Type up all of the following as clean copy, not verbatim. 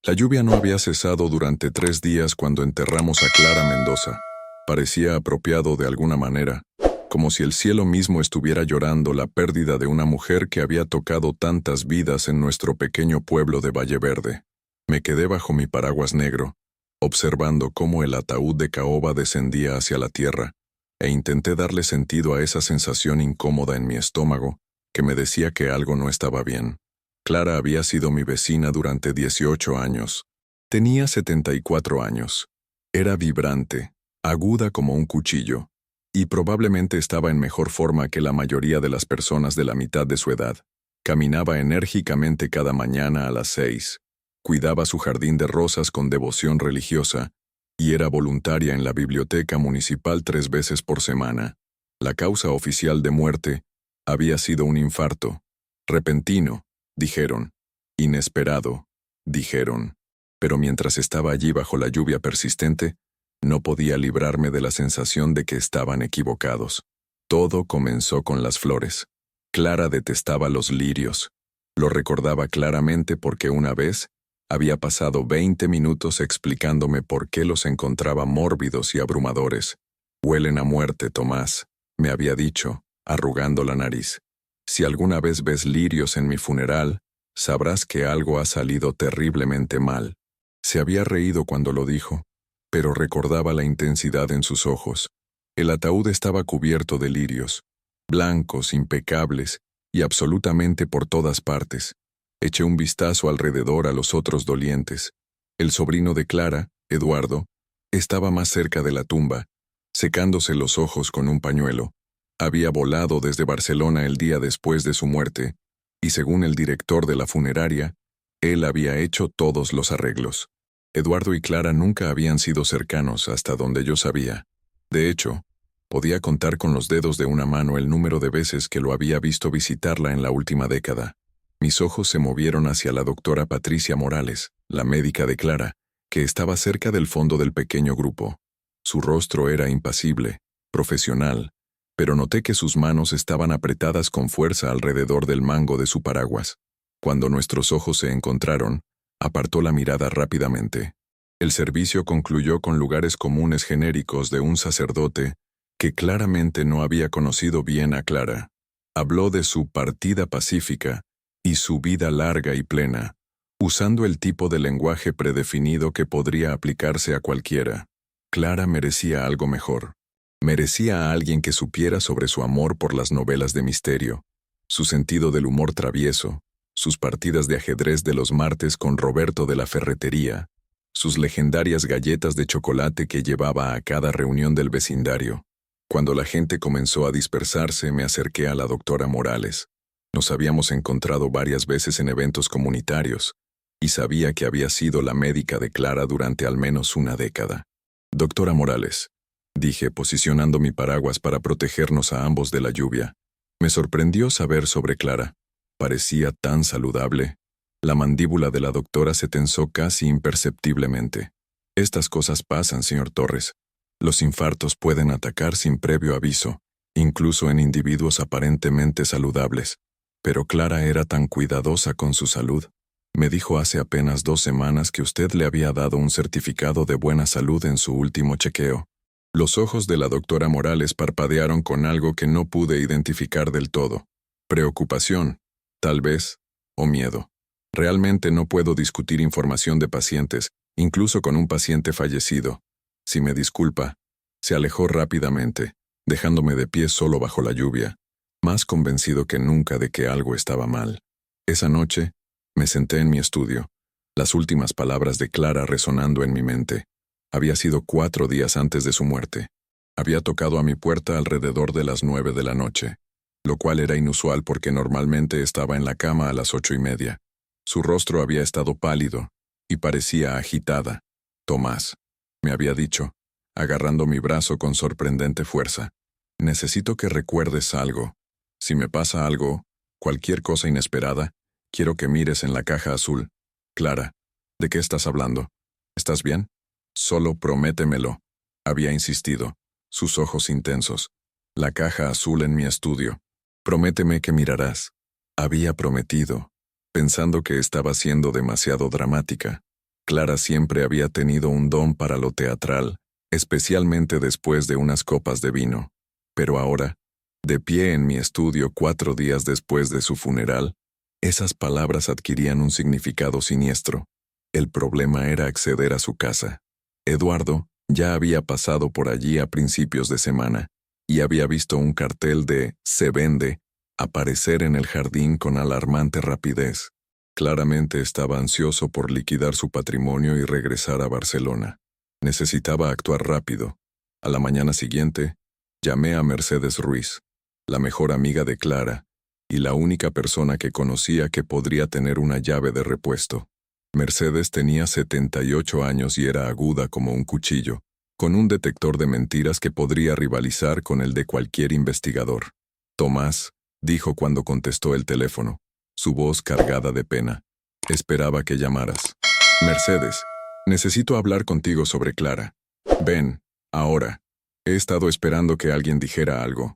La lluvia no había cesado durante 3 días cuando enterramos a Clara Mendoza. Parecía apropiado de alguna manera, como si el cielo mismo estuviera llorando la pérdida de una mujer que había tocado tantas vidas en nuestro pequeño pueblo de Valle Verde. Me quedé bajo mi paraguas negro, observando cómo el ataúd de caoba descendía hacia la tierra, e intenté darle sentido a esa sensación incómoda en mi estómago que me decía que algo no estaba bien. Clara había sido mi vecina durante 18 años. Tenía 74 años. Era vibrante, aguda como un cuchillo, y probablemente estaba en mejor forma que la mayoría de las personas de la mitad de su edad. Caminaba enérgicamente cada mañana a las 6, cuidaba su jardín de rosas con devoción religiosa, y era voluntaria en la biblioteca municipal 3 veces por semana. La causa oficial de muerte había sido un infarto. Repentino, dijeron. Inesperado, dijeron. Pero mientras estaba allí bajo la lluvia persistente, no podía librarme de la sensación de que estaban equivocados. Todo comenzó con las flores. Clara detestaba los lirios. Lo recordaba claramente porque una vez había pasado 20 minutos explicándome por qué los encontraba mórbidos y abrumadores. Huelen a muerte, Tomás, me había dicho, arrugando la nariz. Si alguna vez ves lirios en mi funeral, sabrás que algo ha salido terriblemente mal. Se había reído cuando lo dijo, pero recordaba la intensidad en sus ojos. El ataúd estaba cubierto de lirios, blancos, impecables, y absolutamente por todas partes. Eché un vistazo alrededor a los otros dolientes. El sobrino de Clara, Eduardo, estaba más cerca de la tumba, secándose los ojos con un pañuelo. Había volado desde Barcelona el día después de su muerte, y según el director de la funeraria, él había hecho todos los arreglos. Eduardo y Clara nunca habían sido cercanos hasta donde yo sabía. De hecho, podía contar con los dedos de una mano el número de veces que lo había visto visitarla en la última década. Mis ojos se movieron hacia la doctora Patricia Morales, la médica de Clara, que estaba cerca del fondo del pequeño grupo. Su rostro era impasible, profesional, pero noté que sus manos estaban apretadas con fuerza alrededor del mango de su paraguas. Cuando nuestros ojos se encontraron, apartó la mirada rápidamente. El servicio concluyó con lugares comunes genéricos de un sacerdote que claramente no había conocido bien a Clara. Habló de su partida pacífica y su vida larga y plena, usando el tipo de lenguaje predefinido que podría aplicarse a cualquiera. Clara merecía algo mejor. Merecía a alguien que supiera sobre su amor por las novelas de misterio, su sentido del humor travieso, sus partidas de ajedrez de los martes con Roberto de la ferretería, sus legendarias galletas de chocolate que llevaba a cada reunión del vecindario. Cuando la gente comenzó a dispersarse, me acerqué a la doctora Morales. Nos habíamos encontrado varias veces en eventos comunitarios, y sabía que había sido la médica de Clara durante al menos una década. Doctora Morales, dije, posicionando mi paraguas para protegernos a ambos de la lluvia. Me sorprendió saber sobre Clara. Parecía tan saludable. La mandíbula de la doctora se tensó casi imperceptiblemente. Estas cosas pasan, señor Torres. Los infartos pueden atacar sin previo aviso, incluso en individuos aparentemente saludables. Pero Clara era tan cuidadosa con su salud. Me dijo hace apenas 2 semanas que usted le había dado un certificado de buena salud en su último chequeo. Los ojos de la doctora Morales parpadearon con algo que no pude identificar del todo. Preocupación, tal vez, o miedo. Realmente no puedo discutir información de pacientes, incluso con un paciente fallecido. Si me disculpa, se alejó rápidamente, dejándome de pie solo bajo la lluvia, más convencido que nunca de que algo estaba mal. Esa noche, me senté en mi estudio, las últimas palabras de Clara resonando en mi mente. Había sido 4 días antes de su muerte. Había tocado a mi puerta alrededor de las 9 de la noche, lo cual era inusual porque normalmente estaba en la cama a las 8:30. Su rostro había estado pálido y parecía agitada. Tomás, me había dicho, agarrando mi brazo con sorprendente fuerza. Necesito que recuerdes algo. Si me pasa algo, cualquier cosa inesperada, quiero que mires en la caja azul. Clara, ¿de qué estás hablando? ¿Estás bien? Solo prométemelo, había insistido, sus ojos intensos. La caja azul en mi estudio. Prométeme que mirarás. Había prometido, pensando que estaba siendo demasiado dramática. Clara siempre había tenido un don para lo teatral, especialmente después de unas copas de vino. Pero ahora, de pie en mi estudio 4 días después de su funeral, esas palabras adquirían un significado siniestro. El problema era acceder a su casa. Eduardo ya había pasado por allí a principios de semana y había visto un cartel de «Se vende» aparecer en el jardín con alarmante rapidez. Claramente estaba ansioso por liquidar su patrimonio y regresar a Barcelona. Necesitaba actuar rápido. A la mañana siguiente, llamé a Mercedes Ruiz, la mejor amiga de Clara, y la única persona que conocía que podría tener una llave de repuesto. Mercedes tenía 78 años y era aguda como un cuchillo, con un detector de mentiras que podría rivalizar con el de cualquier investigador. «Tomás», dijo cuando contestó el teléfono, su voz cargada de pena. «Esperaba que llamaras». «Mercedes, necesito hablar contigo sobre Clara. Ven, ahora». He estado esperando que alguien dijera algo.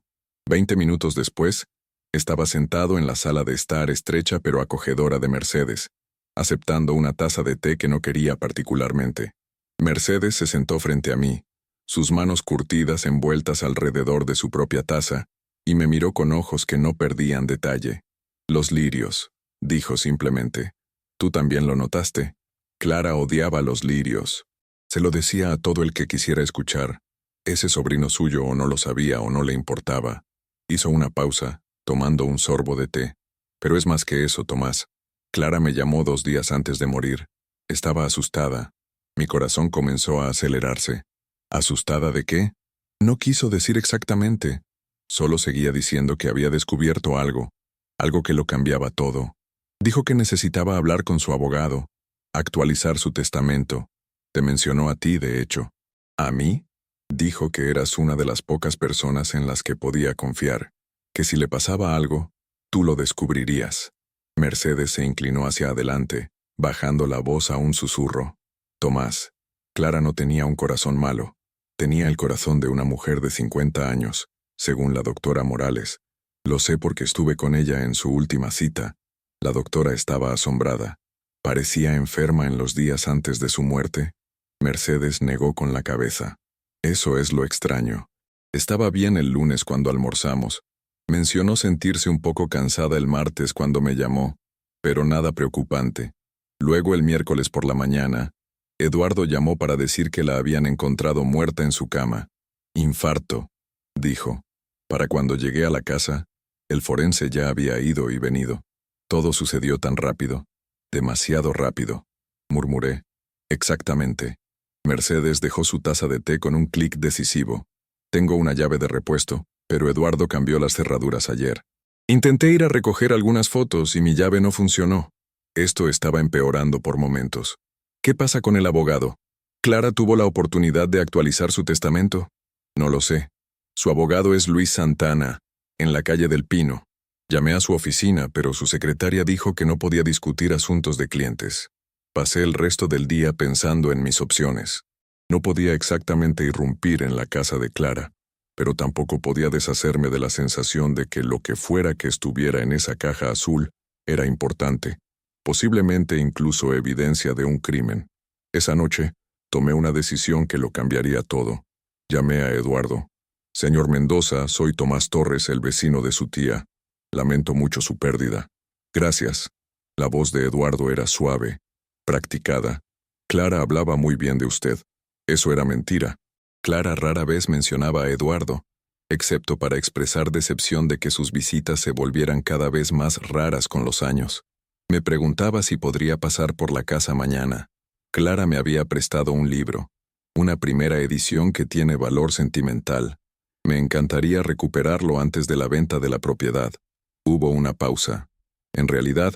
20 minutos después, estaba sentado en la sala de estar estrecha pero acogedora de Mercedes, aceptando una taza de té que no quería particularmente. Mercedes se sentó frente a mí, sus manos curtidas envueltas alrededor de su propia taza, y me miró con ojos que no perdían detalle. «Los lirios», dijo simplemente. «Tú también lo notaste». Clara odiaba los lirios. Se lo decía a todo el que quisiera escuchar. Ese sobrino suyo o no lo sabía o no le importaba. Hizo una pausa, tomando un sorbo de té. «Pero es más que eso, Tomás. Clara me llamó 2 días antes de morir. Estaba asustada. Mi corazón comenzó a acelerarse». «¿Asustada de qué?» No quiso decir exactamente. Solo seguía diciendo que había descubierto algo que lo cambiaba todo. Dijo que necesitaba hablar con su abogado, actualizar su testamento. Te mencionó a ti, de hecho». «¿A mí?» Dijo que eras una de las pocas personas en las que podía confiar, que si le pasaba algo, tú lo descubrirías. Mercedes se inclinó hacia adelante, bajando la voz a un susurro. «Tomás, Clara no tenía un corazón malo. Tenía el corazón de una mujer de 50 años, según la doctora Morales. Lo sé porque estuve con ella en su última cita». La doctora estaba asombrada. ¿Parecía enferma en los días antes de su muerte? Mercedes negó con la cabeza. «Eso es lo extraño. Estaba bien el lunes cuando almorzamos. Mencionó sentirse un poco cansada el martes cuando me llamó, pero nada preocupante. Luego el miércoles por la mañana, Eduardo llamó para decir que la habían encontrado muerta en su cama. Infarto», dijo. «Para cuando llegué a la casa, el forense ya había ido y venido. Todo sucedió tan rápido. Demasiado rápido», murmuré. «Exactamente». Mercedes dejó su taza de té con un clic decisivo. «Tengo una llave de repuesto, pero Eduardo cambió las cerraduras ayer. Intenté ir a recoger algunas fotos y mi llave no funcionó. Esto estaba empeorando por momentos. ¿Qué pasa con el abogado? ¿Clara tuvo la oportunidad de actualizar su testamento? No lo sé. Su abogado es Luis Santana, en la calle del Pino. Llamé a su oficina, pero su secretaria dijo que no podía discutir asuntos de clientes. Pasé el resto del día pensando en mis opciones. No podía exactamente irrumpir en la casa de Clara, pero tampoco podía deshacerme de la sensación de que lo que fuera que estuviera en esa caja azul era importante, posiblemente incluso evidencia de un crimen. Esa noche, tomé una decisión que lo cambiaría todo. Llamé a Eduardo. «Señor Mendoza, soy Tomás Torres, el vecino de su tía. Lamento mucho su pérdida». «Gracias». La voz de Eduardo era suave, practicada. «Clara hablaba muy bien de usted». Eso era mentira. Clara rara vez mencionaba a Eduardo, excepto para expresar decepción de que sus visitas se volvieran cada vez más raras con los años. Me preguntaba si podría pasar por la casa mañana. Clara me había prestado un libro, una primera edición que tiene valor sentimental. Me encantaría recuperarlo antes de la venta de la propiedad. Hubo una pausa. En realidad,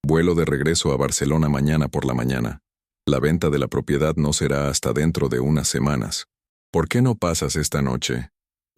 vuelo de regreso a Barcelona mañana por la mañana. La venta de la propiedad no será hasta dentro de unas semanas. ¿Por qué no pasas esta noche?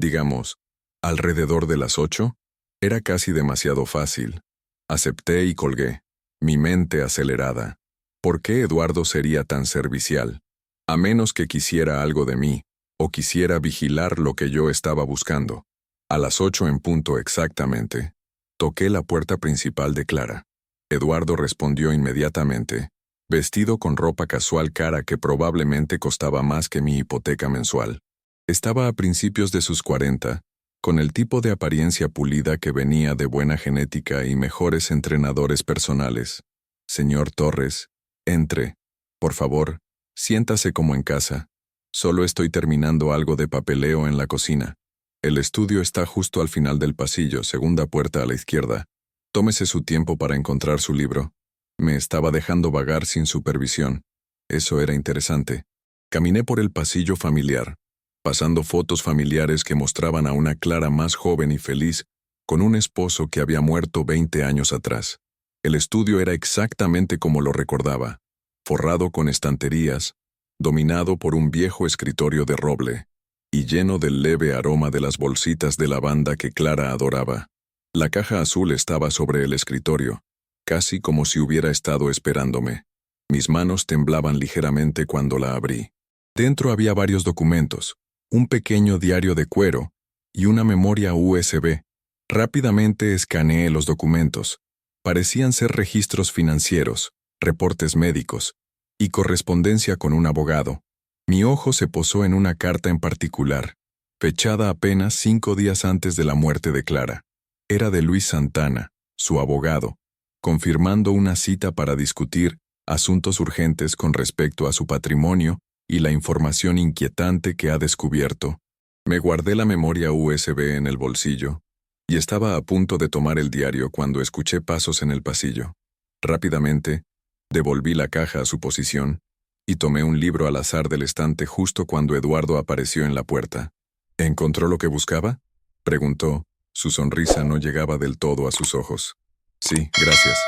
Digamos, alrededor de las 8. Era casi demasiado fácil. Acepté y colgué, mi mente acelerada. ¿Por qué Eduardo sería tan servicial? A menos que quisiera algo de mí, o quisiera vigilar lo que yo estaba buscando. A las 8 en punto exactamente. Toqué la puerta principal de Clara. Eduardo respondió inmediatamente. vestido con ropa casual cara que probablemente costaba más que mi hipoteca mensual. Estaba a principios de sus 40, con el tipo de apariencia pulida que venía de buena genética y mejores entrenadores personales. Señor Torres, entre. Por favor, siéntase como en casa. Solo estoy terminando algo de papeleo en la cocina. El estudio está justo al final del pasillo, segunda puerta a la izquierda. Tómese su tiempo para encontrar su libro. Me estaba dejando vagar sin supervisión. Eso era interesante. Caminé por el pasillo familiar, pasando fotos familiares que mostraban a una Clara más joven y feliz, con un esposo que había muerto 20 años atrás. El estudio era exactamente como lo recordaba, forrado con estanterías, dominado por un viejo escritorio de roble, y lleno del leve aroma de las bolsitas de lavanda que Clara adoraba. La caja azul estaba sobre el escritorio, casi como si hubiera estado esperándome. Mis manos temblaban ligeramente cuando la abrí. Dentro había varios documentos, un pequeño diario de cuero y una memoria USB. Rápidamente escaneé los documentos. Parecían ser registros financieros, reportes médicos y correspondencia con un abogado. Mi ojo se posó en una carta en particular, fechada apenas 5 días antes de la muerte de Clara. Era de Luis Santana, su abogado, confirmando una cita para discutir asuntos urgentes con respecto a su patrimonio y la información inquietante que ha descubierto. Me guardé la memoria USB en el bolsillo y estaba a punto de tomar el diario cuando escuché pasos en el pasillo. Rápidamente, devolví la caja a su posición y tomé un libro al azar del estante justo cuando Eduardo apareció en la puerta. ¿Encontró lo que buscaba?, preguntó. Su sonrisa no llegaba del todo a sus ojos. Sí, gracias.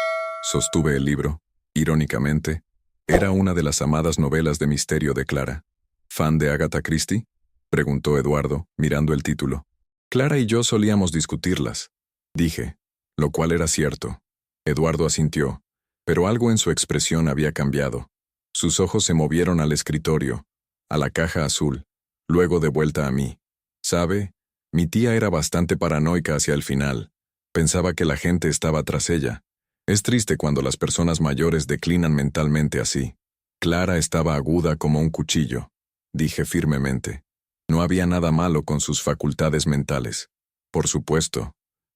Sostuve el libro. Irónicamente, era una de las amadas novelas de misterio de Clara. ¿Fan de Agatha Christie?, preguntó Eduardo, mirando el título. Clara y yo solíamos discutirlas, dije, lo cual era cierto. Eduardo asintió, pero algo en su expresión había cambiado. Sus ojos se movieron al escritorio, a la caja azul, luego de vuelta a mí. ¿Sabe? Mi tía era bastante paranoica hacia el final. Pensaba que la gente estaba tras ella. Es triste cuando las personas mayores declinan mentalmente así. Clara estaba aguda como un cuchillo, dije firmemente. No había nada malo con sus facultades mentales. Por supuesto,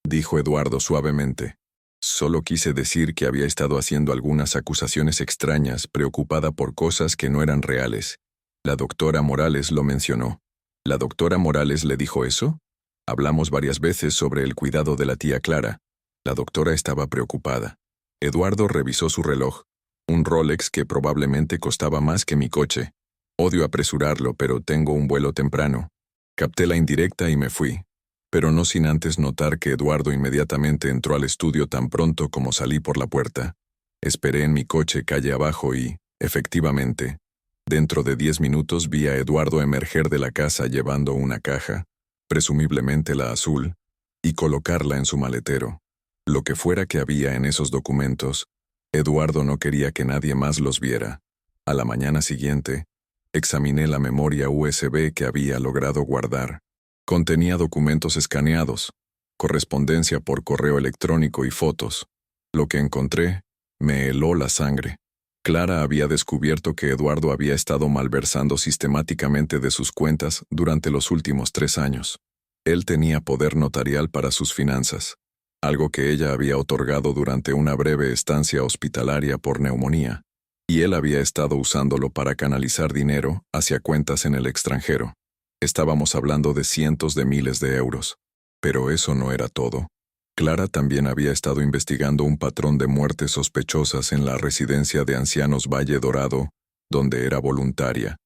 dijo Eduardo suavemente. Solo quise decir que había estado haciendo algunas acusaciones extrañas, preocupada por cosas que no eran reales. La doctora Morales lo mencionó. ¿La doctora Morales le dijo eso? Hablamos varias veces sobre el cuidado de la tía Clara. La doctora estaba preocupada. Eduardo revisó su reloj, un Rolex que probablemente costaba más que mi coche. Odio apresurarlo, pero tengo un vuelo temprano. Capté la indirecta y me fui, pero no sin antes notar que Eduardo inmediatamente entró al estudio tan pronto como salí por la puerta. Esperé en mi coche calle abajo y, efectivamente, dentro de 10 minutos vi a Eduardo emerger de la casa llevando una caja, presumiblemente la azul, y colocarla en su maletero. Lo que fuera que había en esos documentos, Eduardo no quería que nadie más los viera. A la mañana siguiente, examiné la memoria USB que había logrado guardar. Contenía documentos escaneados, correspondencia por correo electrónico y fotos. Lo que encontré me heló la sangre. Clara había descubierto que Eduardo había estado malversando sistemáticamente de sus cuentas durante los últimos 3 años. Él tenía poder notarial para sus finanzas, algo que ella había otorgado durante una breve estancia hospitalaria por neumonía, y él había estado usándolo para canalizar dinero hacia cuentas en el extranjero. Estábamos hablando de cientos de miles de euros. Pero eso no era todo. Clara también había estado investigando un patrón de muertes sospechosas en la residencia de ancianos Valle Dorado, donde era voluntaria.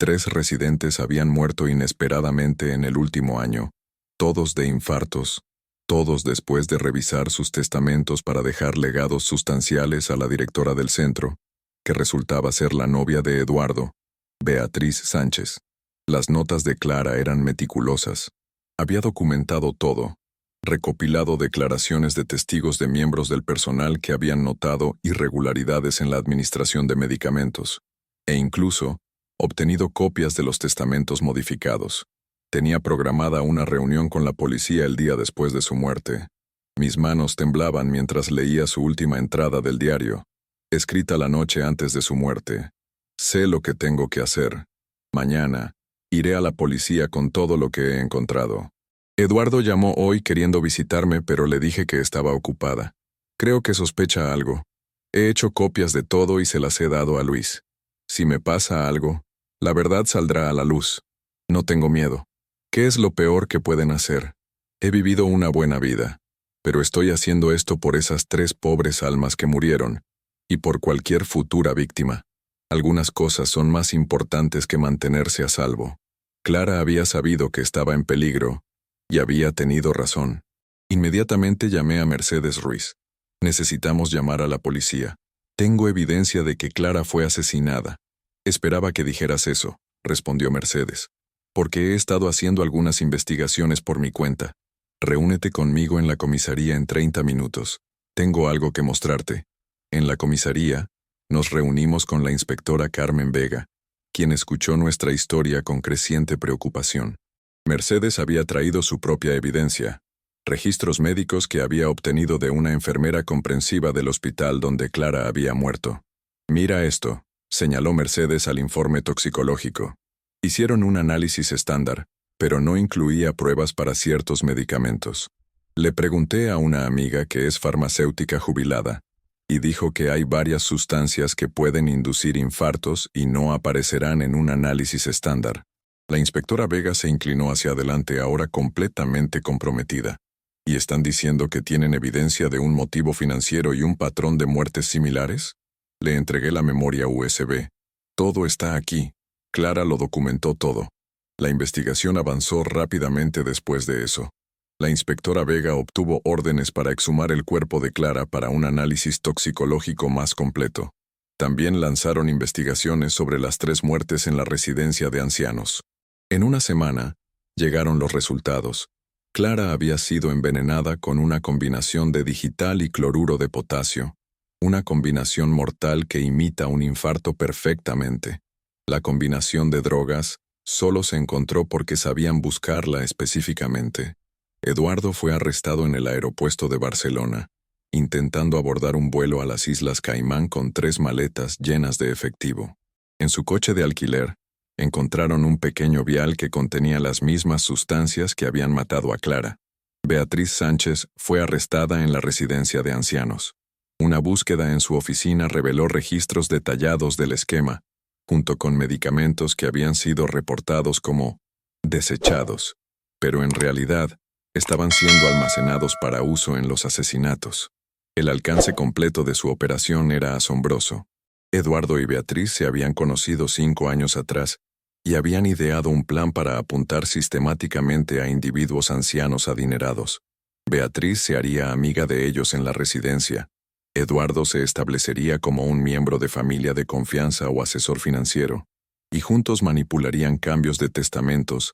3 residentes habían muerto inesperadamente en el último año, todos de infartos, todos después de revisar sus testamentos para dejar legados sustanciales a la directora del centro, que resultaba ser la novia de Eduardo, Beatriz Sánchez. Las notas de Clara eran meticulosas. Había documentado todo, recopilado declaraciones de testigos de miembros del personal que habían notado irregularidades en la administración de medicamentos, e incluso obtenido copias de los testamentos modificados. Tenía programada una reunión con la policía el día después de su muerte. Mis manos temblaban mientras leía su última entrada del diario. escrita la noche antes de su muerte. Sé lo que tengo que hacer. Mañana, iré a la policía con todo lo que he encontrado. Eduardo llamó hoy queriendo visitarme, pero le dije que estaba ocupada. Creo que sospecha algo. He hecho copias de todo y se las he dado a Luis. Si me pasa algo, la verdad saldrá a la luz. No tengo miedo. ¿Qué es lo peor que pueden hacer? He vivido una buena vida, pero estoy haciendo esto por esas 3 pobres almas que murieron, y por cualquier futura víctima. Algunas cosas son más importantes que mantenerse a salvo. Clara había sabido que estaba en peligro, y había tenido razón. Inmediatamente llamé a Mercedes Ruiz. Necesitamos llamar a la policía. Tengo evidencia de que Clara fue asesinada. Esperaba que dijeras eso, respondió Mercedes, porque he estado haciendo algunas investigaciones por mi cuenta. Reúnete conmigo en la comisaría en 30 minutos. Tengo algo que mostrarte. En la comisaría, nos reunimos con la inspectora Carmen Vega, quien escuchó nuestra historia con creciente preocupación. Mercedes había traído su propia evidencia, registros médicos que había obtenido de una enfermera comprensiva del hospital donde Clara había muerto. Mira esto, señaló Mercedes al informe toxicológico. Hicieron un análisis estándar, pero no incluía pruebas para ciertos medicamentos. Le pregunté a una amiga que es farmacéutica jubilada, y dijo que hay varias sustancias que pueden inducir infartos y no aparecerán en un análisis estándar. La inspectora Vega se inclinó hacia adelante ahora completamente comprometida. ¿Y están diciendo que tienen evidencia de un motivo financiero y un patrón de muertes similares? Le entregué la memoria USB. Todo está aquí. Clara lo documentó todo. La investigación avanzó rápidamente después de eso. La inspectora Vega obtuvo órdenes para exhumar el cuerpo de Clara para un análisis toxicológico más completo. También lanzaron investigaciones sobre las 3 muertes en la residencia de ancianos. En una semana, llegaron los resultados. Clara había sido envenenada con una combinación de digital y cloruro de potasio, una combinación mortal que imita un infarto perfectamente. La combinación de drogas solo se encontró porque sabían buscarla específicamente. Eduardo fue arrestado en el aeropuerto de Barcelona, intentando abordar un vuelo a las Islas Caimán con 3 maletas llenas de efectivo. En su coche de alquiler, encontraron un pequeño vial que contenía las mismas sustancias que habían matado a Clara. Beatriz Sánchez fue arrestada en la residencia de ancianos. Una búsqueda en su oficina reveló registros detallados del esquema, junto con medicamentos que habían sido reportados como desechados, pero en realidad estaban siendo almacenados para uso en los asesinatos. El alcance completo de su operación era asombroso. Eduardo y Beatriz se habían conocido 5 años atrás y habían ideado un plan para apuntar sistemáticamente a individuos ancianos adinerados. Beatriz se haría amiga de ellos en la residencia. Eduardo se establecería como un miembro de familia de confianza o asesor financiero, y juntos manipularían cambios de testamentos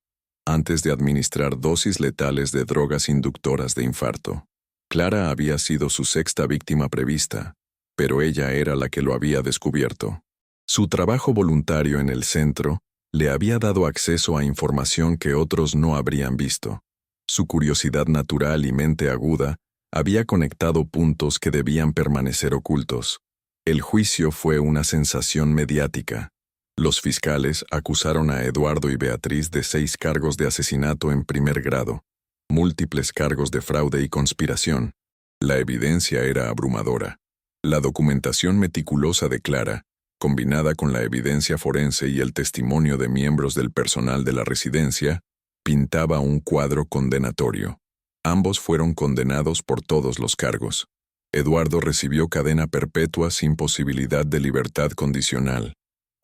antes de administrar dosis letales de drogas inductoras de infarto. Clara había sido su 6ª víctima prevista, pero ella era la que lo había descubierto. Su trabajo voluntario en el centro le había dado acceso a información que otros no habrían visto. Su curiosidad natural y mente aguda había conectado puntos que debían permanecer ocultos. El juicio fue una sensación mediática. Los fiscales acusaron a Eduardo y Beatriz de 6 cargos de asesinato en primer grado, múltiples cargos de fraude y conspiración. La evidencia era abrumadora. La documentación meticulosa de Clara, combinada con la evidencia forense y el testimonio de miembros del personal de la residencia, pintaba un cuadro condenatorio. Ambos fueron condenados por todos los cargos. Eduardo recibió cadena perpetua sin posibilidad de libertad condicional.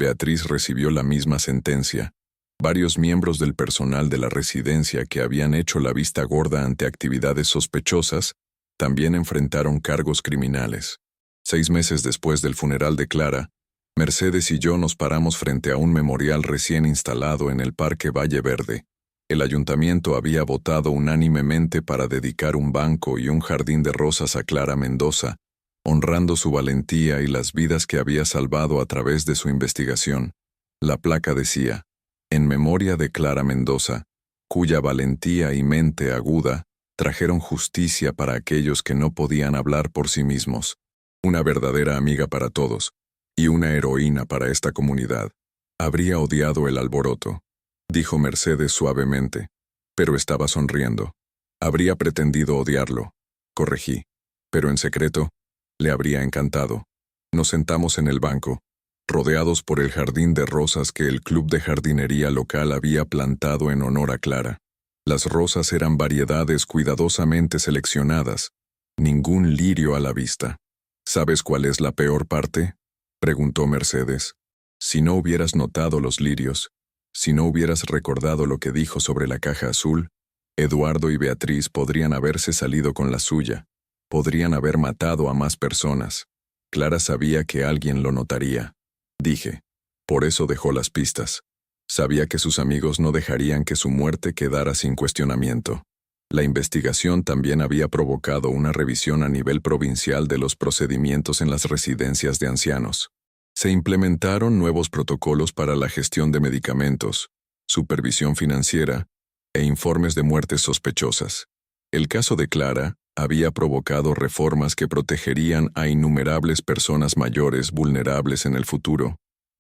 Beatriz recibió la misma sentencia. Varios miembros del personal de la residencia que habían hecho la vista gorda ante actividades sospechosas también enfrentaron cargos criminales. 6 meses después del funeral de Clara, Mercedes y yo nos paramos frente a un memorial recién instalado en el Parque Valle Verde. El ayuntamiento había votado unánimemente para dedicar un banco y un jardín de rosas a Clara Mendoza, honrando su valentía y las vidas que había salvado a través de su investigación. La placa decía, en memoria de Clara Mendoza, cuya valentía y mente aguda trajeron justicia para aquellos que no podían hablar por sí mismos. una verdadera amiga para todos, y una heroína para esta comunidad. Habría odiado el alboroto, dijo Mercedes suavemente, pero estaba sonriendo. Habría pretendido odiarlo, corregí, pero en secreto, le habría encantado. Nos sentamos en el banco, rodeados por el jardín de rosas que el club de jardinería local había plantado en honor a Clara. Las rosas eran variedades cuidadosamente seleccionadas, ningún lirio a la vista. ¿Sabes cuál es la peor parte?, preguntó Mercedes. Si no hubieras notado los lirios, si no hubieras recordado lo que dijo sobre la caja azul, Eduardo y Beatriz podrían haberse salido con la suya, podrían haber matado a más personas. Clara sabía que alguien lo notaría, dije. Por eso dejó las pistas. Sabía que sus amigos no dejarían que su muerte quedara sin cuestionamiento. La investigación también había provocado una revisión a nivel provincial de los procedimientos en las residencias de ancianos. Se implementaron nuevos protocolos para la gestión de medicamentos, supervisión financiera e informes de muertes sospechosas. El caso de Clara había provocado reformas que protegerían a innumerables personas mayores vulnerables en el futuro.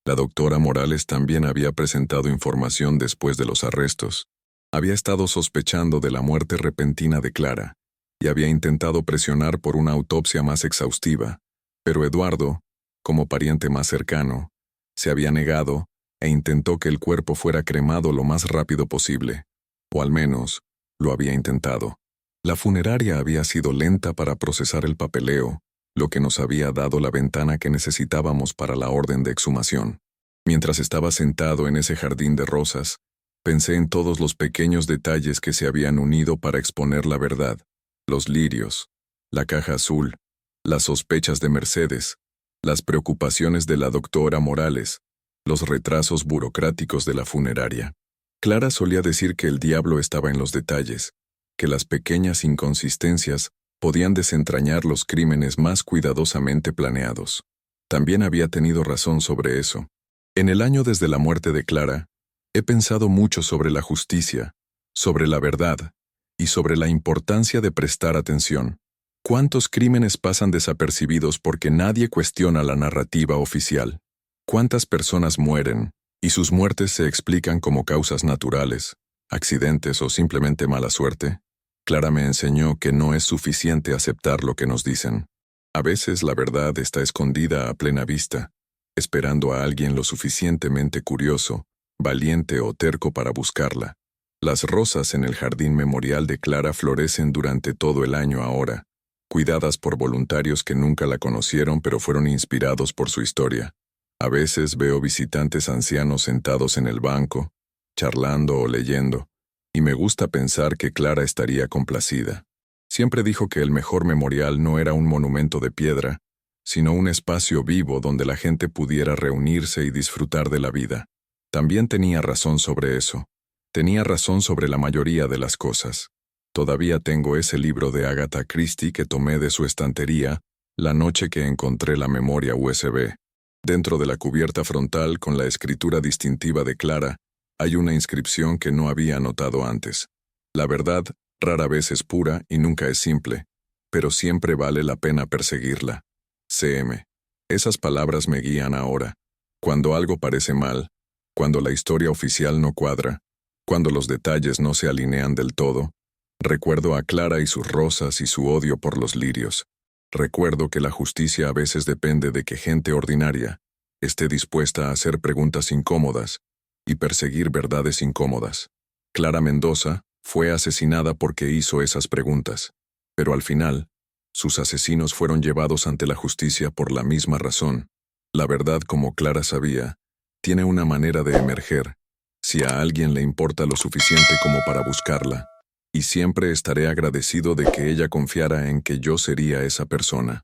La doctora Morales también había presentado información después de los arrestos. Había estado sospechando de la muerte repentina de Clara y había intentado presionar por una autopsia más exhaustiva, pero Eduardo, como pariente más cercano, se había negado e intentó que el cuerpo fuera cremado lo más rápido posible, o al menos, lo había intentado. La funeraria había sido lenta para procesar el papeleo, lo que nos había dado la ventana que necesitábamos para la orden de exhumación. Mientras estaba sentado en ese jardín de rosas, pensé en todos los pequeños detalles que se habían unido para exponer la verdad: los lirios, la caja azul, las sospechas de Mercedes, las preocupaciones de la doctora Morales, los retrasos burocráticos de la funeraria. Clara solía decir que el diablo estaba en los detalles, que las pequeñas inconsistencias podían desentrañar los crímenes más cuidadosamente planeados. También había tenido razón sobre eso. En el año desde la muerte de Clara, he pensado mucho sobre la justicia, sobre la verdad y sobre la importancia de prestar atención. ¿Cuántos crímenes pasan desapercibidos porque nadie cuestiona la narrativa oficial? ¿Cuántas personas mueren y sus muertes se explican como causas naturales, accidentes o simplemente mala suerte? Clara me enseñó que no es suficiente aceptar lo que nos dicen. A veces la verdad está escondida a plena vista, esperando a alguien lo suficientemente curioso, valiente o terco para buscarla. Las rosas en el jardín memorial de Clara florecen durante todo el año ahora, cuidadas por voluntarios que nunca la conocieron pero fueron inspirados por su historia. A veces veo visitantes ancianos sentados en el banco, charlando o leyendo, y me gusta pensar que Clara estaría complacida. Siempre dijo que el mejor memorial no era un monumento de piedra, sino un espacio vivo donde la gente pudiera reunirse y disfrutar de la vida. También tenía razón sobre eso. Tenía razón sobre la mayoría de las cosas. Todavía tengo ese libro de Agatha Christie que tomé de su estantería la noche que encontré la memoria USB. Dentro de la cubierta frontal con la escritura distintiva de Clara, hay una inscripción que no había notado antes. La verdad rara vez es pura y nunca es simple, pero siempre vale la pena perseguirla. CM. Esas palabras me guían ahora. Cuando algo parece mal, cuando la historia oficial no cuadra, cuando los detalles no se alinean del todo, recuerdo a Clara y sus rosas y su odio por los lirios. Recuerdo que la justicia a veces depende de que gente ordinaria esté dispuesta a hacer preguntas incómodas y perseguir verdades incómodas. Clara Mendoza fue asesinada porque hizo esas preguntas, pero al final, sus asesinos fueron llevados ante la justicia por la misma razón. La verdad, como Clara sabía, tiene una manera de emerger, si a alguien le importa lo suficiente como para buscarla, y siempre estaré agradecido de que ella confiara en que yo sería esa persona.